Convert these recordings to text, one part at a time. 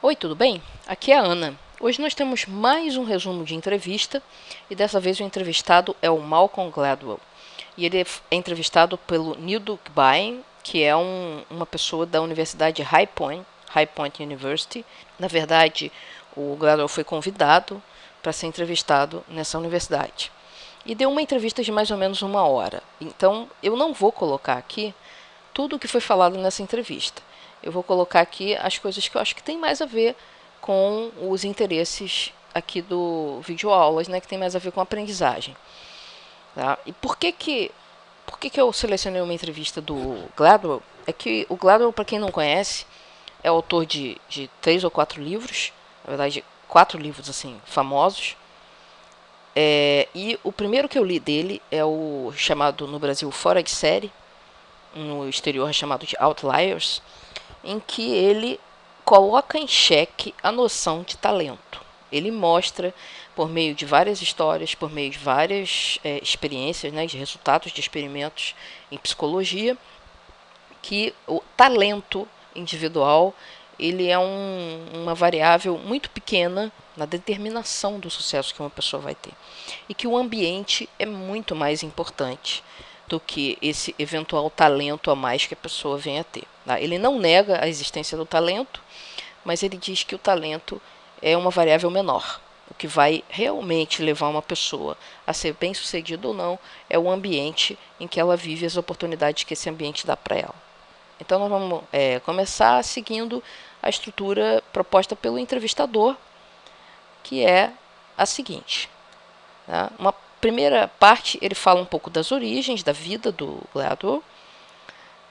Oi, tudo bem? Aqui é a Ana. Hoje nós temos mais um resumo de entrevista e dessa vez o entrevistado é o Malcolm Gladwell. E ele é entrevistado pelo Neil Durkheim, que é uma pessoa da Universidade High Point University. Na verdade, o Gladwell foi convidado para ser entrevistado nessa universidade. E deu uma entrevista de mais ou menos 1 hora. Então, eu não vou colocar aqui tudo o que foi falado nessa entrevista. Eu vou colocar aqui as coisas que eu acho que tem mais a ver com os interesses aqui do videoaulas, né, que tem mais a ver com a aprendizagem. Tá? E por que eu selecionei uma entrevista do Gladwell? É que o Gladwell, para quem não conhece, é autor de 3 ou 4 livros, na verdade 4 livros assim famosos. E o primeiro que eu li dele é o chamado no Brasil Fora de Série, no exterior é chamado de Outliers, em que ele coloca em xeque a noção de talento. Ele mostra, por meio de várias histórias, por meio de várias experiências, né, de resultados de experimentos em psicologia, que o talento individual ele é uma variável muito pequena na determinação do sucesso que uma pessoa vai ter. E que o ambiente é muito mais importante do que esse eventual talento a mais que a pessoa venha a ter. Tá? Ele não nega a existência do talento, mas ele diz que o talento é uma variável menor. O que vai realmente levar uma pessoa a ser bem-sucedida ou não é o ambiente em que ela vive, as oportunidades que esse ambiente dá para ela. Então nós vamos começar seguindo a estrutura proposta pelo entrevistador, que é a seguinte. Tá? Uma primeira parte, ele fala um pouco das origens da vida do Gladwell.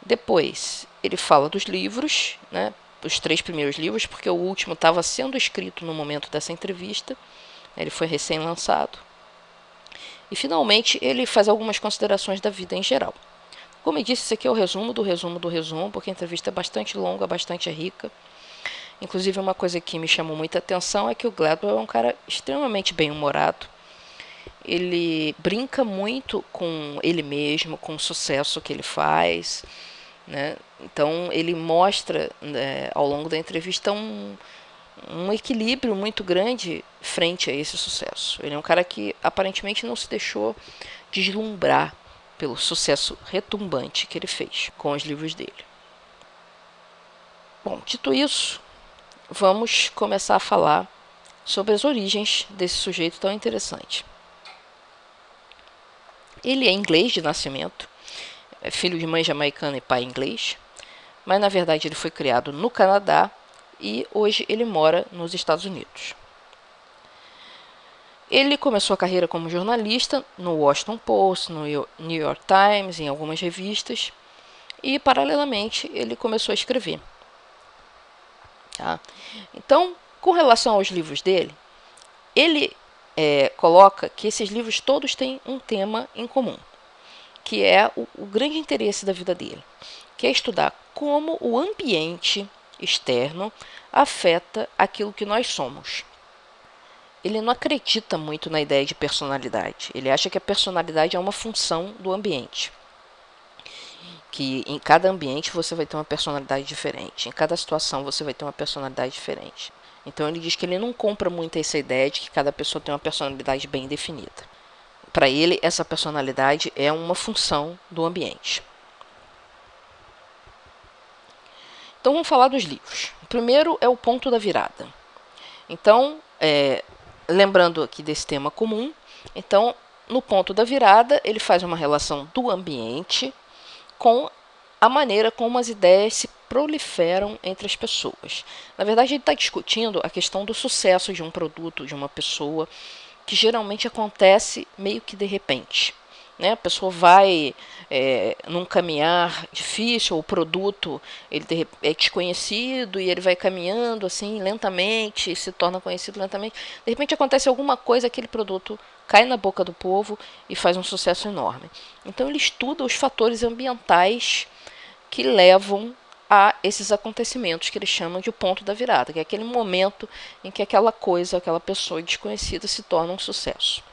Depois, ele fala dos livros, né, os 3 primeiros livros, porque o último estava sendo escrito no momento dessa entrevista. Ele foi recém-lançado. E, finalmente, ele faz algumas considerações da vida em geral. Como eu disse, isso aqui é o resumo do resumo do resumo, porque a entrevista é bastante longa, bastante rica. Inclusive, uma coisa que me chamou muita atenção é que o Gladwell é um cara extremamente bem-humorado. Ele brinca muito com ele mesmo, com o sucesso que ele faz, né? Então ele mostra, né, ao longo da entrevista um equilíbrio muito grande frente a esse sucesso. Ele é um cara que aparentemente não se deixou deslumbrar pelo sucesso retumbante que ele fez com os livros dele. Bom, dito isso, vamos começar a falar sobre as origens desse sujeito tão interessante. Ele é inglês de nascimento, é filho de mãe jamaicana e pai inglês, mas na verdade ele foi criado no Canadá e hoje ele mora nos Estados Unidos. Ele começou a carreira como jornalista no Washington Post, no New York Times, em algumas revistas, e paralelamente ele começou a escrever. Tá? Então, com relação aos livros dele, ele coloca que esses livros todos têm um tema em comum, que é o grande interesse da vida dele, que é estudar como o ambiente externo afeta aquilo que nós somos. Ele não acredita muito na ideia de personalidade. Ele acha que a personalidade é uma função do ambiente. Que em cada ambiente você vai ter uma personalidade diferente. Em cada situação você vai ter uma personalidade diferente. Então ele diz que ele não compra muito essa ideia de que cada pessoa tem uma personalidade bem definida. Para ele, essa personalidade é uma função do ambiente. Então vamos falar dos livros. O primeiro é o ponto da virada. Então, lembrando aqui desse tema comum, então no ponto da virada ele faz uma relação do ambiente com a maneira como as ideias se proliferam entre as pessoas. Na verdade, ele está discutindo a questão do sucesso de um produto, de uma pessoa, que geralmente acontece meio que de repente. Né? A pessoa vai num caminhar difícil, o produto ele é desconhecido e ele vai caminhando assim lentamente, se torna conhecido lentamente. De repente acontece alguma coisa, aquele produto cai na boca do povo e faz um sucesso enorme. Então ele estuda os fatores ambientais que levam a esses acontecimentos que ele chama de ponto da virada, que é aquele momento em que aquela coisa, aquela pessoa desconhecida se torna um sucesso.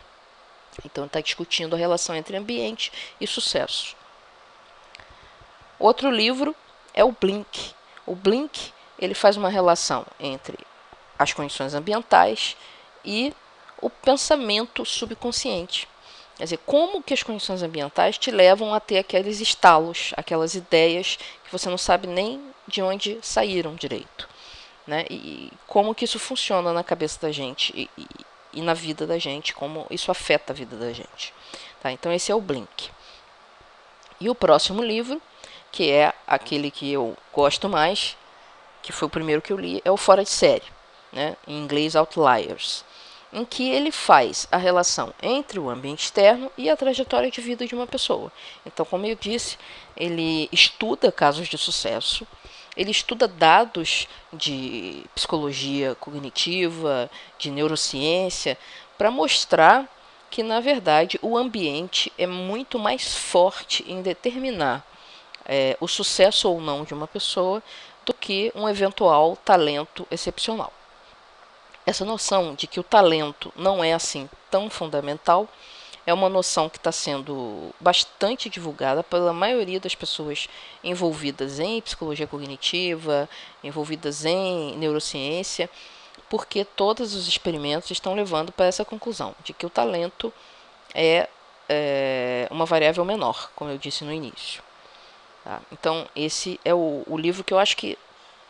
Então está discutindo a relação entre ambiente e sucesso. Outro livro é o Blink. O Blink ele faz uma relação entre as condições ambientais e o pensamento subconsciente. Quer dizer, como que as condições ambientais te levam a ter aqueles estalos, aquelas ideias que você não sabe nem de onde saíram direito, né? E como que isso funciona na cabeça da gente e na vida da gente, como isso afeta a vida da gente. Tá? Então esse é o Blink. E o próximo livro, que é aquele que eu gosto mais, que foi o primeiro que eu li, é o Fora de Série, né? Em inglês Outliers, em que ele faz a relação entre o ambiente externo e a trajetória de vida de uma pessoa. Então, como eu disse, ele estuda casos de sucesso, ele estuda dados de psicologia cognitiva, de neurociência, para mostrar que, na verdade, o ambiente é muito mais forte em determinar o sucesso ou não de uma pessoa do que um eventual talento excepcional. Essa noção de que o talento não é assim tão fundamental é uma noção que está sendo bastante divulgada pela maioria das pessoas envolvidas em psicologia cognitiva, envolvidas em neurociência, porque todos os experimentos estão levando para essa conclusão, de que o talento é uma variável menor, como eu disse no início. Tá? Então, esse é o livro que eu acho que,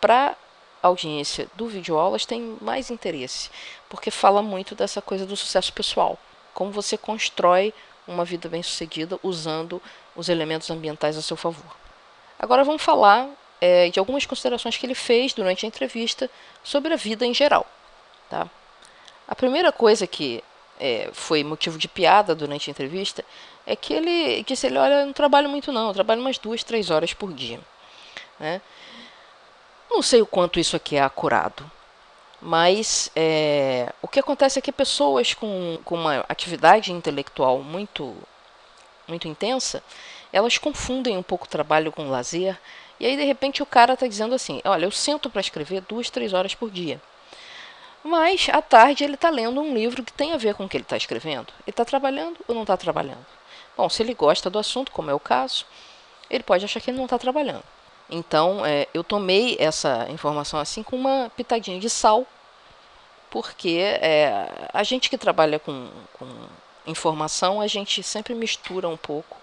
para a audiência do videoaulas, tem mais interesse, porque fala muito dessa coisa do sucesso pessoal. Como você constrói uma vida bem-sucedida usando os elementos ambientais a seu favor. Agora vamos falar de algumas considerações que ele fez durante a entrevista sobre a vida em geral. Tá? A primeira coisa que foi motivo de piada durante a entrevista é que ele disse, olha, eu não trabalho muito não, eu trabalho umas 2, 3 horas por dia. Né? Não sei o quanto isso aqui é acurado, mas o que acontece é que pessoas com uma atividade intelectual muito intensa, elas confundem um pouco o trabalho com o lazer, e aí de repente o cara está dizendo assim, olha, eu sento para escrever 2, 3 horas por dia. Mas, à tarde, ele está lendo um livro que tem a ver com o que ele está escrevendo. Ele está trabalhando ou não está trabalhando? Bom, se ele gosta do assunto, como é o caso, ele pode achar que ele não está trabalhando. Então, eu tomei essa informação assim com uma pitadinha de sal, porque a gente que trabalha com informação, a gente sempre mistura um pouco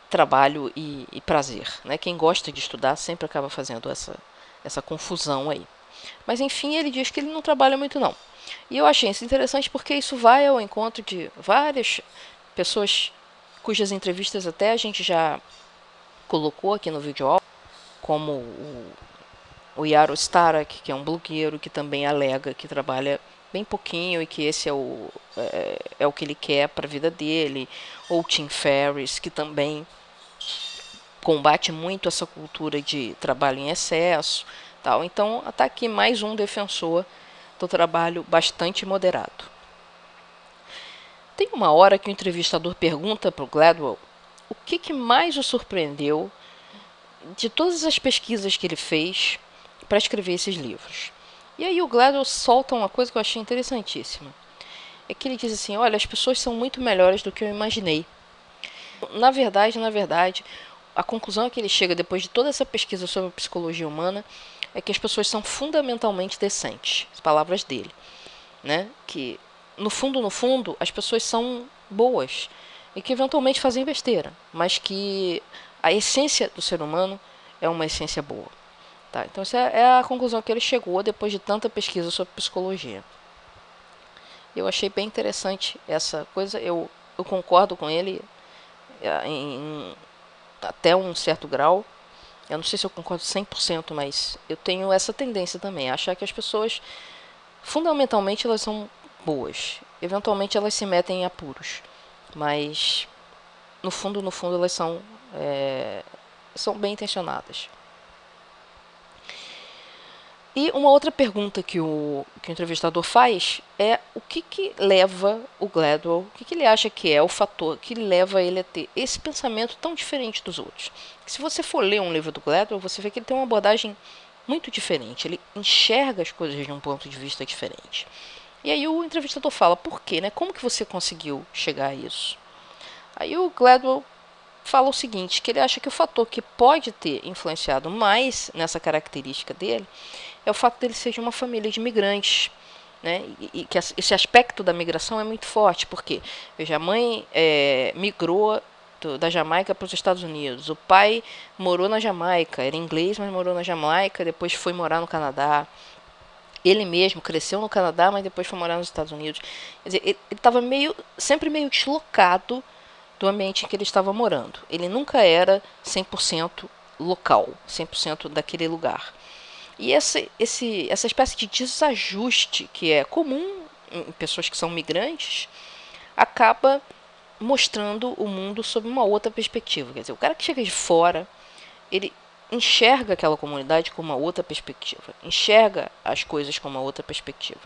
trabalho e prazer. Né? Quem gosta de estudar sempre acaba fazendo essa confusão aí. Mas, enfim, ele diz que ele não trabalha muito, não. E eu achei isso interessante porque isso vai ao encontro de várias pessoas cujas entrevistas até a gente já colocou aqui no vídeo, como o Yaro Starak, que é um blogueiro que também alega que trabalha bem pouquinho e que esse é o que ele quer para a vida dele, ou o Tim Ferriss, que também combate muito essa cultura de trabalho em excesso. Tal. Então, está aqui mais um defensor do trabalho bastante moderado. Tem uma hora que o entrevistador pergunta para o Gladwell o que mais o surpreendeu de todas as pesquisas que ele fez para escrever esses livros. E aí o Gladwell solta uma coisa que eu achei interessantíssima. É que ele diz assim, olha, as pessoas são muito melhores do que eu imaginei. Na verdade, a conclusão a que ele chega depois de toda essa pesquisa sobre a psicologia humana é que as pessoas são fundamentalmente decentes, as palavras dele, né? Que no fundo, as pessoas são boas e que eventualmente fazem besteira, mas que a essência do ser humano é uma essência boa. Tá? Então essa é a conclusão que ele chegou depois de tanta pesquisa sobre psicologia. Eu achei bem interessante essa coisa, eu concordo com ele até um certo grau. Eu não sei se eu concordo 100%, mas eu tenho essa tendência também, a achar que as pessoas, fundamentalmente, elas são boas. Eventualmente, elas se metem em apuros. Mas, no fundo, elas são bem intencionadas. E uma outra pergunta que o entrevistador faz é o que leva o Gladwell, o que ele acha que é o fator que leva ele a ter esse pensamento tão diferente dos outros. Se você for ler um livro do Gladwell, você vê que ele tem uma abordagem muito diferente, ele enxerga as coisas de um ponto de vista diferente. E aí o entrevistador fala, por quê? Né? Como que você conseguiu chegar a isso? Aí o Gladwell fala o seguinte, que ele acha que o fator que pode ter influenciado mais nessa característica dele é o fato dele ser de uma família de imigrantes, né? E que esse aspecto da migração é muito forte, porque veja, a mãe migrou da Jamaica para os Estados Unidos, o pai morou na Jamaica, era inglês, mas morou na Jamaica, depois foi morar no Canadá. Ele mesmo cresceu no Canadá, mas depois foi morar nos Estados Unidos. Quer dizer, ele estava sempre meio deslocado do ambiente em que ele estava morando. Ele nunca era 100% local, 100% daquele lugar. E essa espécie de desajuste que é comum em pessoas que são migrantes acaba mostrando o mundo sob uma outra perspectiva. Quer dizer, o cara que chega de fora, ele enxerga aquela comunidade com uma outra perspectiva, enxerga as coisas com uma outra perspectiva.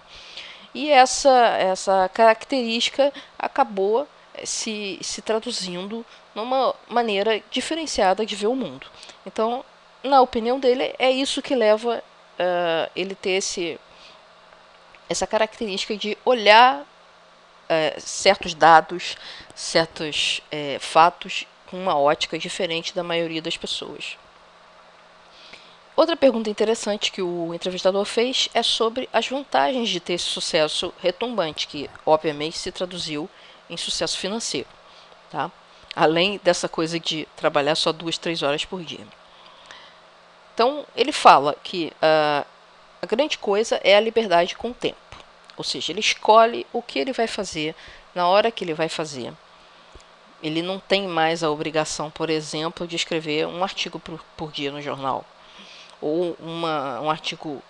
E essa característica acabou se traduzindo numa maneira diferenciada de ver o mundo. Então, na opinião dele, é isso que leva ele ter essa característica de olhar certos dados, certos fatos com uma ótica diferente da maioria das pessoas. Outra pergunta interessante que o entrevistador fez é sobre as vantagens de ter esse sucesso retumbante, que obviamente se traduziu em sucesso financeiro, tá? Além dessa coisa de trabalhar só 2, 3 horas por dia. Então, ele fala que a grande coisa é a liberdade com o tempo. Ou seja, ele escolhe o que ele vai fazer, na hora que ele vai fazer. Ele não tem mais a obrigação, por exemplo, de escrever um artigo por dia no jornal, ou um artigo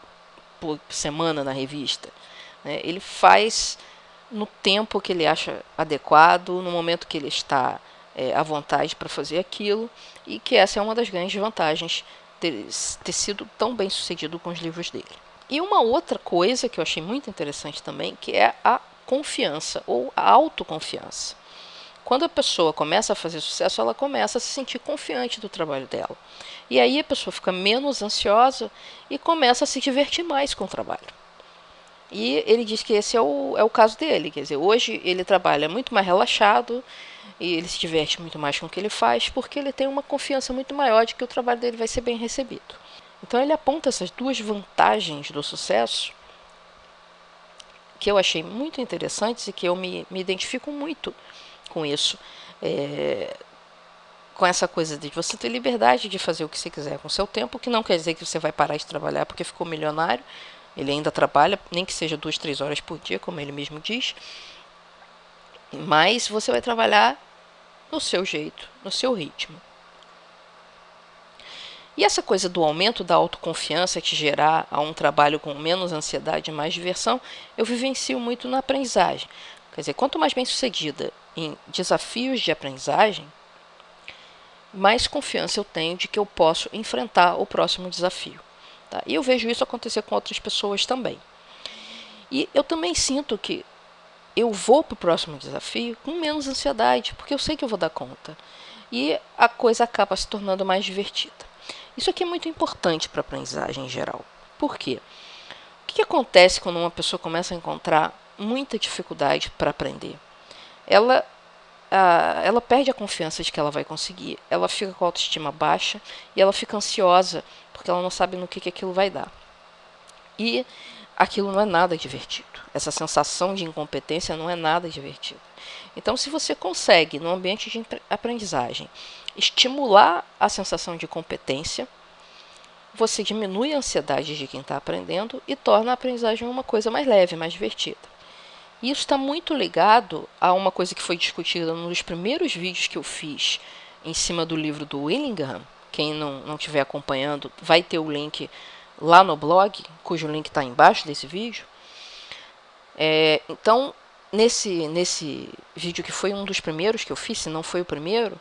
por semana na revista. Né? Ele faz no tempo que ele acha adequado, no momento que ele está à vontade para fazer aquilo, e que essa é uma das grandes vantagens dele ter sido tão bem sucedido com os livros dele. E uma outra coisa que eu achei muito interessante também, que é a confiança, ou a autoconfiança. Quando a pessoa começa a fazer sucesso, ela começa a se sentir confiante do trabalho dela. E aí a pessoa fica menos ansiosa e começa a se divertir mais com o trabalho. E ele diz que esse é o caso dele. Quer dizer, hoje ele trabalha muito mais relaxado e ele se diverte muito mais com o que ele faz, porque ele tem uma confiança muito maior de que o trabalho dele vai ser bem recebido. Então ele aponta essas duas vantagens do sucesso que eu achei muito interessantes e que eu me identifico muito com isso, com essa coisa de você ter liberdade de fazer o que você quiser com o seu tempo, que não quer dizer que você vai parar de trabalhar porque ficou milionário. Ele ainda trabalha, nem que seja 2, 3 horas por dia, como ele mesmo diz, mas você vai trabalhar no seu jeito, no seu ritmo. E essa coisa do aumento da autoconfiança que gerar a um trabalho com menos ansiedade e mais diversão, eu vivencio muito na aprendizagem. Quer dizer, quanto mais bem sucedida em desafios de aprendizagem, mais confiança eu tenho de que eu posso enfrentar o próximo desafio. Tá? E eu vejo isso acontecer com outras pessoas também. E eu também sinto que eu vou para o próximo desafio com menos ansiedade, porque eu sei que eu vou dar conta. E a coisa acaba se tornando mais divertida. Isso aqui é muito importante para a aprendizagem em geral. Por quê? O que acontece quando uma pessoa começa a encontrar muita dificuldade para aprender? Ela perde a confiança de que ela vai conseguir, ela fica com a autoestima baixa e ela fica ansiosa porque ela não sabe no que aquilo vai dar. E aquilo não é nada divertido. Essa sensação de incompetência não é nada divertido. Então, se você consegue, no ambiente de aprendizagem, estimular a sensação de competência, você diminui a ansiedade de quem está aprendendo e torna a aprendizagem uma coisa mais leve, mais divertida. E isso está muito ligado a uma coisa que foi discutida nos primeiros vídeos que eu fiz em cima do livro do Willingham. Quem não estiver acompanhando, vai ter o link lá no blog, cujo link está embaixo desse vídeo. Então, nesse vídeo, que foi um dos primeiros que eu fiz, se não foi o primeiro,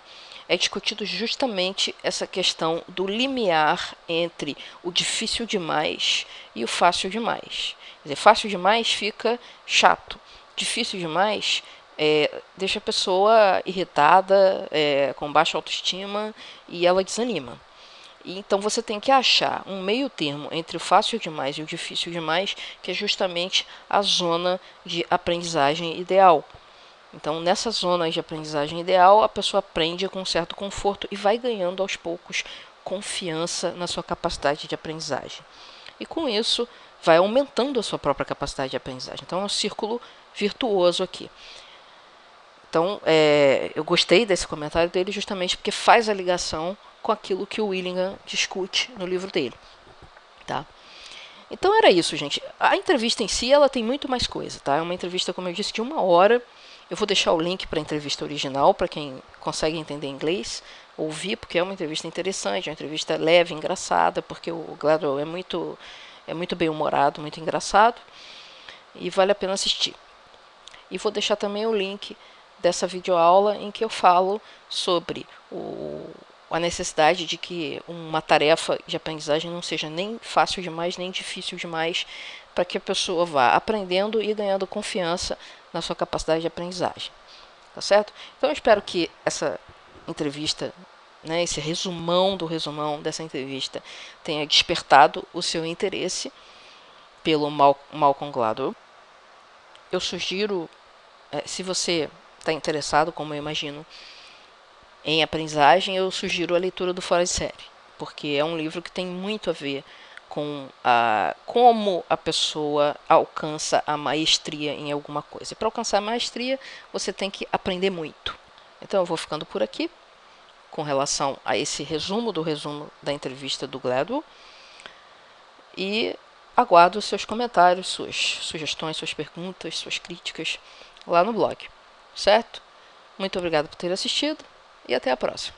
é discutido justamente essa questão do limiar entre o difícil demais e o fácil demais. Quer dizer, fácil demais fica chato, difícil demais deixa a pessoa irritada, com baixa autoestima, e ela desanima. Então você tem que achar um meio termo entre o fácil demais e o difícil demais, que é justamente a zona de aprendizagem ideal. Então, nessa zona de aprendizagem ideal, a pessoa aprende com um certo conforto e vai ganhando aos poucos confiança na sua capacidade de aprendizagem. e com isso vai aumentando a sua própria capacidade de aprendizagem. Então é um círculo virtuoso aqui. Então eu gostei desse comentário dele justamente porque faz a ligação com aquilo que o Willingham discute no livro dele. Tá? Então era isso, gente. A entrevista em si, ela tem muito mais coisa, tá? É uma entrevista, como eu disse, de 1 hora. Eu vou deixar o link para a entrevista original, para quem consegue entender inglês, ouvir, porque é uma entrevista interessante, é uma entrevista leve, engraçada, porque o Gladwell é muito bem-humorado, muito engraçado, e vale a pena assistir. E vou deixar também o link dessa videoaula em que eu falo sobre a necessidade de que uma tarefa de aprendizagem não seja nem fácil demais, nem difícil demais, para que a pessoa vá aprendendo e ganhando confiança na sua capacidade de aprendizagem. Tá certo? Então eu espero que essa entrevista, né, esse resumão do resumão dessa entrevista, tenha despertado o seu interesse pelo Malcolm Gladwell. Eu sugiro, se você está interessado, como eu imagino, em aprendizagem, eu sugiro a leitura do Fora de Série, porque é um livro que tem muito a ver com como a pessoa alcança a maestria em alguma coisa. E para alcançar a maestria, você tem que aprender muito. Então eu vou ficando por aqui com relação a esse resumo da entrevista do Gladwell e aguardo seus comentários, suas sugestões, suas perguntas, suas críticas lá no blog, certo? Muito obrigado por ter assistido e até a próxima.